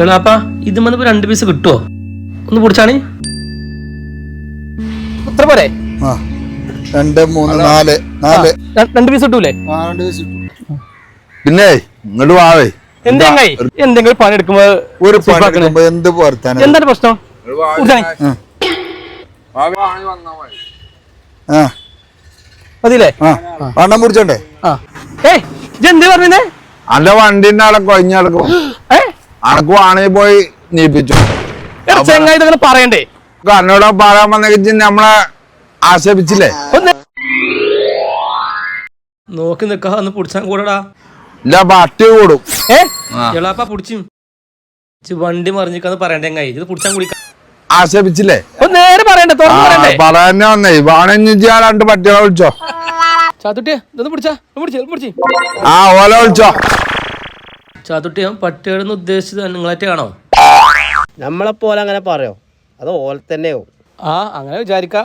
എളാപ്പാ ഇത് വന്നപ്പോ 2 പീസ് കിട്ടുവോ? ഒന്ന് പൊടിച്ചാണ് ഇത്ര പോരെ? 2 3 4 4 2 പീസ് കിട്ടൂലേ? പിന്നെ ഇങ്ങോട്ട് വാവേ. എന്തെങ്കിലും പണി എടുക്കുമ്പോ ഒരു പണി എന്ത് വർത്താനം? എന്താണ് പ്രശ്നം? മതിയില്ലേ? വണ്ണം മുറിച്ചോണ്ടേ? എന്ത് പറഞ്ഞേ? അന്റെ വണ്ടിന്റെ ആളെ കൊഞ്ഞടക്കും. അനക്ക് വാണെങ്കിൽ പോയി നീപ്പിച്ചു. ചെങ്ങായി ഇതങ്ങനെ പറയണ്ടേ? എന്നോട് പറയാൻ വന്നെങ്കിൽ നമ്മളെ ആക്ഷേപിച്ചില്ലേ? നോക്കി നിക്കാ ഒന്ന് പൊടിച്ചാൻ കൂടടാ. ഇല്ല പട്ടി കൂടും. എളാപ്പാ പൊടിച്ചും വണ്ടി മറിഞ്ഞിക്കാന്ന് പറയണ്ടേ? ചെങ്ങായി ഇത് പൊടിച്ചാൻ കൂടി ആക്ഷേപിച്ചില്ലേ? നേരെ പറയണ്ടേ? പറയാൻ വന്നേ വാണെങ്കിൽ 2 പട്ടികളെ വിളിച്ചോ. ചാത്തുട്ടിയെ ഇതൊന്ന് പിടിച്ചാ പിടിച്ചി. ഓല വിളിച്ചോ. ചാത്തുട്ടി ഞാൻ പട്ടികളെന്ന് ഉദ്ദേശിച്ചത് നിങ്ങളായിട്ട് കാണോ? നമ്മളെപ്പോലെ അങ്ങനെ പറയോ? അത് ഓല തന്നെയോ? അങ്ങനെ വിചാരിക്ക.